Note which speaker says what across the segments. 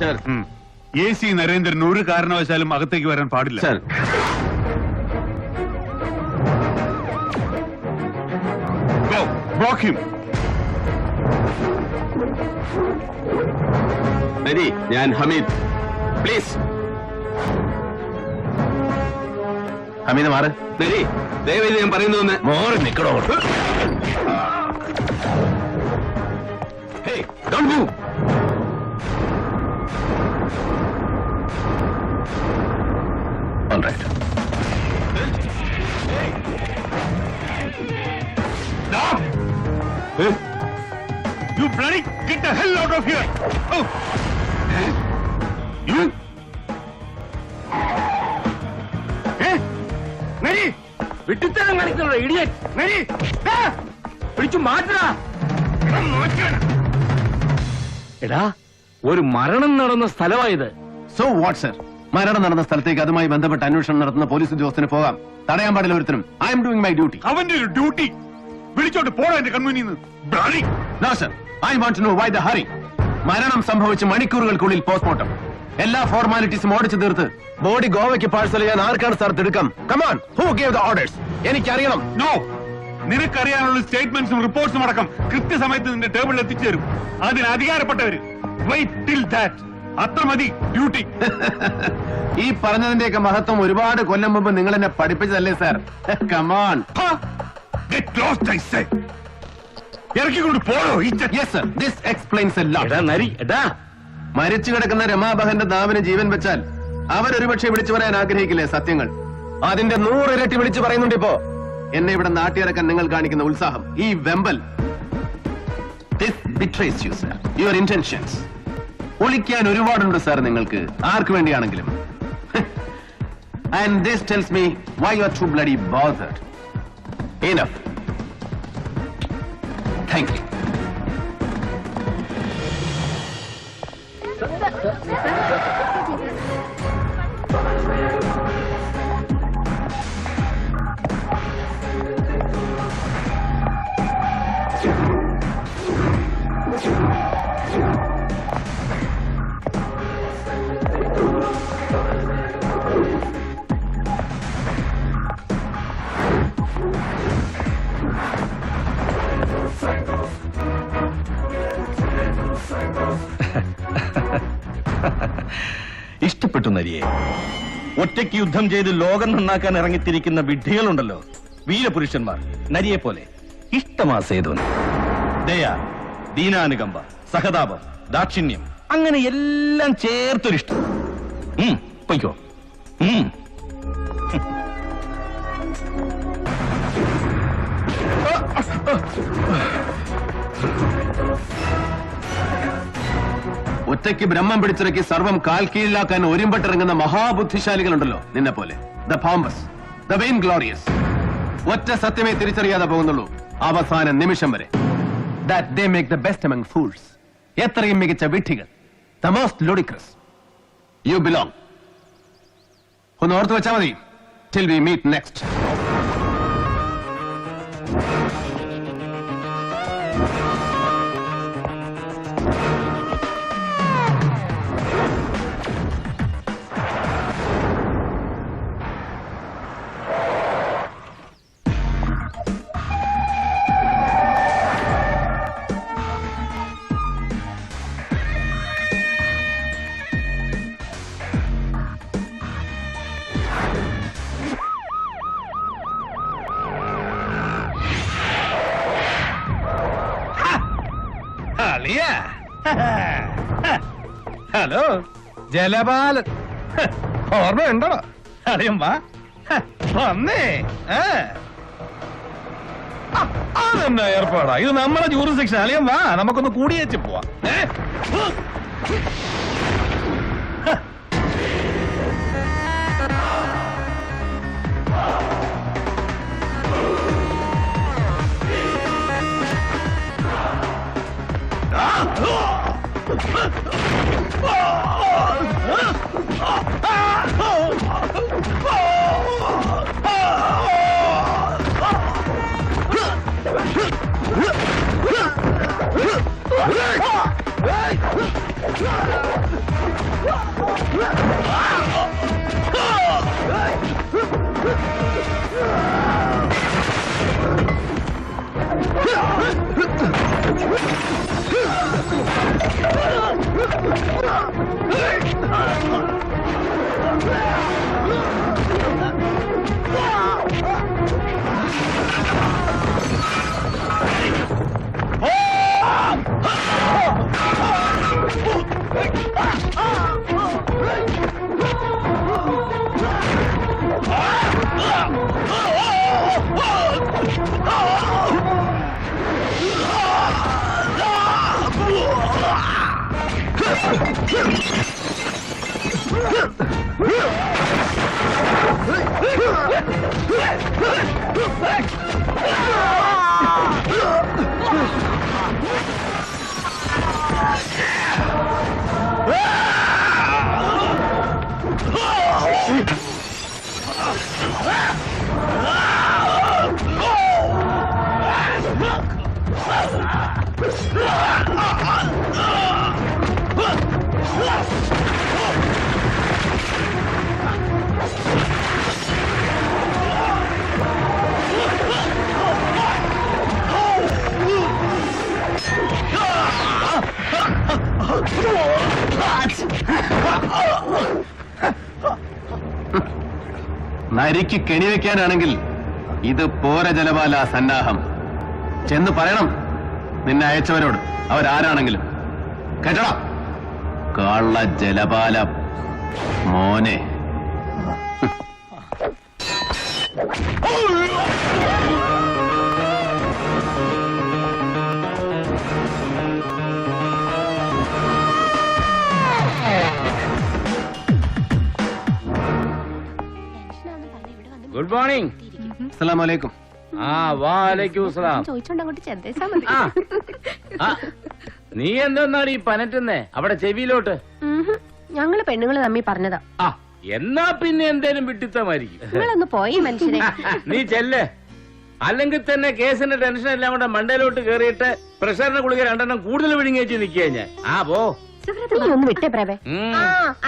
Speaker 1: Sir.
Speaker 2: AC Narendran ഒരു കാരണവശാലും അകത്തേക്ക് വരാൻ പാടില്ല.
Speaker 1: സർ.
Speaker 2: Go, block him.
Speaker 1: നരി, ഞാൻ ഹമീദ്. പ്ലീസ്.
Speaker 3: ഹമീദ് മാറ്.
Speaker 1: നരി, ദയവേദി ഞാൻ പറയുന്നതെന്ന്
Speaker 3: മോറ് നിക്കണോ.
Speaker 1: Hey, don't move.
Speaker 3: All right.
Speaker 2: Stop!
Speaker 1: Hey.
Speaker 2: You bloody get the hell out of here! Oh! You! Eh? Nari!
Speaker 1: വിട്ടിത്തരം കാണിക്കണോ ഇഡിയറ്റ്.
Speaker 2: Nari!
Speaker 1: പിടിച്ചു മാറ്റാ. എടാ, ഒരു മരണം നടന്ന സ്ഥലമായത്.
Speaker 3: So what, sir? മരണം നടന്ന സ്ഥലത്തേക്ക് അതുമായി ബന്ധപ്പെട്ട് അന്വേഷണം നടത്തുന്ന പോലീസ് ഉദ്യോഗസ്ഥന് പോകാം. തടയാൻ പാടില്ല ഒരുത്തരും. I'm doing my duty.
Speaker 2: അവന്റെ ഒരു ഡ്യൂട്ടി വിളിച്ചോട്ട് പോടാ എന്റെ കൺമുന്നിൽ.
Speaker 3: No, sir. I want to know why the hurry. മരണം സംഭവിച്ച് മണിക്കൂറുകൾക്കുള്ളിൽ പോസ്റ്റ്മോർട്ടം. എല്ലാ ഫോർമാലിറ്റീസും ഓടിച്ചു തീർത്ത് ബോഡി ഗോവയ്ക്ക് പാഴ്സൽ ചെയ്യാൻ ആർക്കാണ് സാർ തിടുക്കം? Come on, who gave the orders? എനിക്കറിയണം.
Speaker 2: നോ, നിനക്കറിയാനുള്ള സ്റ്റേറ്റ്മെന്റ്സും റിപ്പോർട്ട്സും അടക്കം കൃത്യസമയത്ത് നിന്റെ ടേബിളിൽ എത്തിച്ചു തരും. അതിന് അധികാരപ്പെട്ടവര്. Wait till that. അത്ര മതി ഡ്യൂട്ടി.
Speaker 3: ഈ പറഞ്ഞതിന്റെയൊക്കെ മഹത്വം ഒരുപാട് കൊല്ലം മുമ്പ് നിങ്ങൾ എന്നെ പഠിപ്പിച്ചതല്ലേ sir? Come on.
Speaker 2: Get lost, I say. ഇറക്കിക്കൊണ്ട് പോയോ?
Speaker 3: Yes, sir. This explains a lot.
Speaker 1: എടാ നരി, എടാ.
Speaker 3: മരിച്ചു കിടക്കുന്ന രമാബഹന്റെ നാവിന് ജീവൻ വെച്ചാൽ അവരൊരുപക്ഷെ വിളിച്ചു പറയാൻ ആഗ്രഹിക്കില്ലേ സത്യങ്ങൾ? അതിന്റെ 100 ഇരട്ടി വിളിച്ചു പറയുന്നുണ്ട് ഇപ്പോ. എന്നെ ഇവിടെ നാട്ടിയിറക്കാൻ നിങ്ങൾ കാണിക്കുന്ന ഉത്സാഹം, ഈ വെമ്പൽ. This betrays you, sir. Your intentions. ഒളിക്കാൻ ഒരുപാടുണ്ട് സാർ നിങ്ങൾക്ക്, ആർക്ക് വേണ്ടിയാണെങ്കിലും. And this tells me why you are too bloody bothered. Enough. Thank you.
Speaker 4: ഇഷ്ടപ്പെട്ടു നരിയെ. ഒറ്റയ്ക്ക് യുദ്ധം ചെയ്ത് ലോകം നന്നാക്കാൻ ഇറങ്ങിത്തിരിക്കുന്ന വിഡ്ഢികളുണ്ടല്ലോ, വീരപുരുഷന്മാർ, നരിയെ പോലെ. ഇഷ്ടമാ സേതുവിന്. ദയ, ദീനാനുകമ്പ, സഹതാപം, ദാക്ഷിണ്യം, അങ്ങനെ എല്ലാം ചേർത്തൊരിഷ്ടം. പൊയ്ക്കോ.
Speaker 3: ഒറ്റയ്ക്ക് ബ്രഹ്മം പിടിച്ചിറക്കി സർവം കാൽ കീഴിലാക്കാൻ ഒരുമ്പെട്ടിറങ്ങുന്ന മഹാബുദ്ധിശാലികളുണ്ടല്ലോ നിന്നെ പോലെ. The famous, the vain glorious. ഒറ്റ സത്യമേ തിരിച്ചറിയാതെ പോകുന്നുള്ളൂ അവസാന നിമിഷം വരെ. That they make the best among fools. എത്രയും മികച്ച വിഡ്ഢികൾ. The most ludicrous. You belong. ഒന്ന് ഓർത്തു വെച്ചാൽ മതി. Till we meet next.
Speaker 4: Hello Jalapalan, ഓർമ്മയുണ്ടോ? അറിയാം, വാ വന്നേ. അതെന്നാ ഏർപ്പാടാ ഇത്? നമ്മളെ ജൂറിസ്ഡിക്ഷൻ. അറിയാം, വാ നമുക്കൊന്ന് കൂടിയേച്ച് പോവാം.
Speaker 3: നരിക്ക് കെണിവെക്കാനാണെങ്കിൽ ഇത് പോര ജലപാല സന്നാഹം. ചെന്ന് പറയണം നിന്നെ അയച്ചവരോട്, അവരാരാണെങ്കിലും. കേട്ടടാ കള്ള ജലപാല മോനെ.
Speaker 1: Good morning.
Speaker 3: അസ്സലാമു അലൈക്കും.
Speaker 1: ആ വാലൈക്കും സലാം.
Speaker 5: ചോദിച്ചോണ്ട് അങ്ങോട്ട് ചെന്നേച്ചാ മതി.
Speaker 1: ആ, ആ, നീ എന്തെന്നാണ് ഈ പനറ്റുന്നേ അവിടെ ചെവിയിലോട്ട്?
Speaker 5: ഞങ്ങള് പെണ്ണുങ്ങള് തമ്മി പറഞ്ഞതാ.
Speaker 1: ആ എന്നാ പിന്നെ എന്തേലും വിട്ടിത്തമായിരിക്കും.
Speaker 5: നിങ്ങളൊന്ന് പോയി മനുഷ്യനെ.
Speaker 1: നീ ചെല്ലേ, അല്ലെങ്കിൽ തന്നെ കേസിന്റെ ടെൻഷൻ എല്ലാം കൂടെ മണ്ടയിലോട്ട് കേറിയിട്ട് പ്രഷറിന്റെ ഗുളിക 2 കൂടുതൽ വിഴുങ്ങിയേച്ച് നിൽക്കുക ഞാൻ. ആ പോ.
Speaker 5: നീ ഒന്ന് വിട്ടേ പ്രഭേ.
Speaker 1: ഉം.
Speaker 5: ആ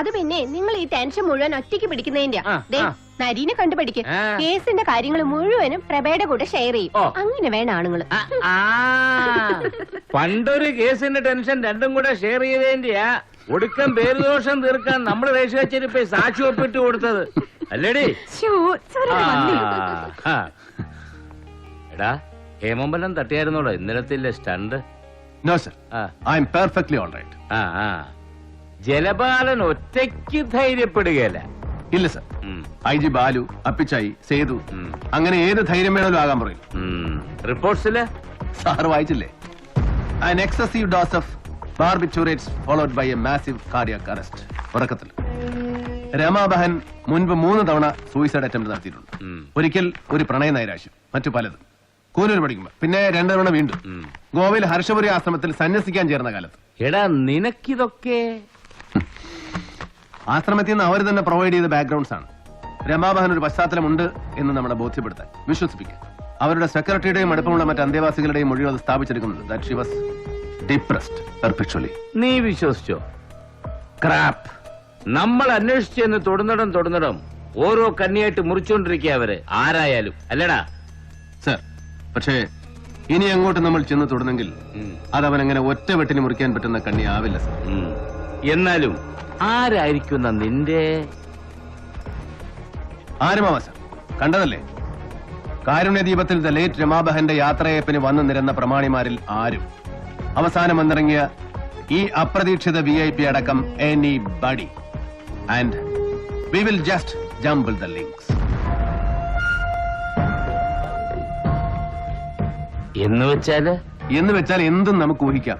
Speaker 5: അത് പിന്നെ നിങ്ങൾ ഈ ടെൻഷൻ മുഴുവൻ ഒറ്റയ്ക്ക് പിടിക്കുന്നതിന്റെ
Speaker 1: ആ, ആ.
Speaker 5: നരീനെ കണ്ടുപിടിക്കും.
Speaker 1: ആ.
Speaker 5: കേസിന്റെ കാര്യങ്ങൾ മുഴുവനും പ്രഭയുടെ കൂടെ ഷെയർ ചെയ്യും.
Speaker 1: ഓ.
Speaker 5: അങ്ങനെ വേണം ആണുങ്ങള്.
Speaker 1: ആ, ആ. പണ്ടൊരു കേസിന്റെ ടെൻഷൻ 2 കൂടെ ഷെയർ ചെയ്തതിന്റെയാ ഒടുക്കം പേരുദോഷം തീർക്കാൻ നമ്മൾ റേഷൻ കച്ചേരി സാക്ഷി ഒപ്പിട്ട് കൊടുത്തത് അല്ലേടി? ആ. എടാ ഹേമമ്പലം തട്ടിയായിരുന്നോടോ ഇന്നലത്തില്ലേ സ്റ്റണ്ട്?
Speaker 3: നോ സർ,
Speaker 1: ആ.
Speaker 3: I am perfectly all right.
Speaker 1: ആ, ആ. ജലപാലൻ ഒറ്റയ്ക്ക് ധൈര്യപ്പെടുകയല്ല.
Speaker 3: ഇല്ല സർ, ഐ ജി ബാലു, അപ്പിച്ചായി, സേതു, അങ്ങനെ ഏത് ധൈര്യം വേണമല്ലോ ആകാൻ പറയും.
Speaker 1: റിപ്പോർട്ട്സില്
Speaker 3: സാർ വായിച്ചില്ലേ? An excessive dose of barbiturates followed by a massive cardiac arrest. ഉറക്കത്തിൽ രമാബഹൻ മുൻപ് 3 തവണ സൂയിസൈഡ് അറ്റംപ്റ്റ് നടത്തിയിട്ടുണ്ട്. ഒരിക്കൽ ഒരു പ്രണയ നൈരാശ്യം, മറ്റു പലതും. കൂനൂർ പഠിക്കുമ്പോ പിന്നെ 2 തവണ വീണ്ടും ഗോവയിൽ ഹർഷപുരി ആശ്രമത്തിൽ സന്യസിക്കാൻ ചേർന്ന കാലത്ത്.
Speaker 1: എടാ നിനക്കിതൊക്കെ
Speaker 3: ആശ്രമത്തിൽ നിന്ന് അവർ തന്നെ പ്രൊവൈഡ് ചെയ്ത ബാക്ക്ഗ്രൗണ്ട്സ് ആണ്. രമാബഹൻ ഒരു പശ്ചാത്തലമുണ്ട് എന്ന് നമ്മളെ ബോധ്യപ്പെടുത്താൻ, വിശ്വസിപ്പിക്കാൻ. അവരുടെ സെക്രട്ടറിയുടെയും അടുപ്പമുള്ള മറ്റ് അന്തേവാസികളുടെയും മൊഴികൾ അത് സ്ഥാപിച്ചെടുക്കുന്നുണ്ട്. That she was depressed perpetually.
Speaker 1: നീ വിശ്വസിച്ചോ? ക്രാപ്പ്. നമ്മൾ അന്വേഷിച്ചെന്ന് തൊടുന്നിടം ഓരോ കണ്ണിയായിട്ട് മുറിച്ചുകൊണ്ടിരിക്കുക അവര് ആരായാലും, അല്ലടാ?
Speaker 3: സർ, പക്ഷേ ഇനി അങ്ങോട്ട് നമ്മൾ ചെന്ന് തൊടുന്നെങ്കിൽ അതവനങ്ങനെ ഒറ്റ വെട്ടിന് മുറിക്കാൻ പറ്റുന്ന കണ്ണി ആവില്ല സർ.
Speaker 1: എന്നാലും ആരായിരിക്കുന്ന നിന്റെ
Speaker 3: ആരുമാവാ സർ, കണ്ടതല്ലേ? കാരുണ്യദീപത്തിൽ ദ ലേറ്റ് രമാബഹന്റെ യാത്രയപ്പിന് വന്നു നിരന്ന പ്രമാണിമാരിൽ ആരും അവസാനം വന്നിറങ്ങിയ ഈ അപ്രതീക്ഷിത VIP അടക്കം anybody. And we will just jumble the links. എന്ന് വെച്ചാൽ എന്തും നമുക്ക് ഊഹിക്കാം.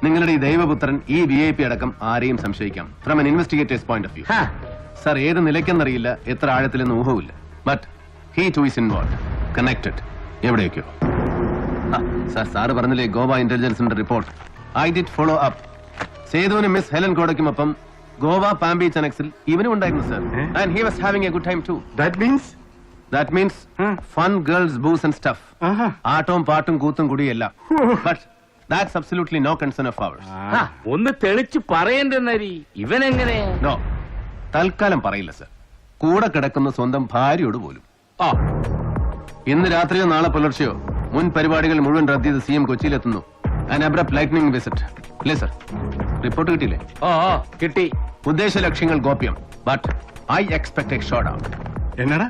Speaker 3: നിങ്ങളുടെ ഈ ദൈവപുത്രൻ ഈ VIP അടക്കം ആരെയും സംശയിക്കാം from an investigator's point of view. Sir, ഏത് നിലയ്ക്കെന്നറിയില്ല, എത്ര ആഴത്തിലെന്ന് ഊഹമില്ല. But he too is involved, connected. എവിടെയൊക്കെയോ. സാറ് പറഞ്ഞില്ലേ ഗോവ ഇന്റലിജൻസിന്റെ report? I did follow up. സേതുവിനും മിസ് ഹെലൻ കോടയ്ക്കുമൊപ്പം ഗോവ പാം ബീച്ച് അനക്സിൽ ഇവനും ഉണ്ടായിരുന്നു sir. And he was having a good time too. That means fun, girls, booze and stuff. ആട്ടവും പാട്ടും കൂത്തും കുടിയല്ല. But that's absolutely no concern of ours.
Speaker 1: ഒന്ന് തെളിച്ച് പറയണ്ടെന്നരി ഇവനെങ്ങനെ?
Speaker 3: No, തൽക്കാലം പറയില്ല സർ. കൂടെ കിടക്കുന്ന സ്വന്തം ഭാര്യയോട് പോലും. ഇന്ന് രാത്രിയോ നാളെ പുലർച്ചെയോ മുൻ പരിപാടികൾ മുഴുവൻ റദ്ദ് ചെയ്ത് CM കൊച്ചിയിലെത്തുന്നു. An abrupt lightning visit. ഇല്ലേ സർ? റിപ്പോർട്ട് കിട്ടിയില്ലേ?
Speaker 1: കിട്ടി.
Speaker 3: ഉദ്ദേശ ലക്ഷ്യങ്ങൾ ഗോപ്യം. But I expect a shot out.
Speaker 2: എന്നടാ?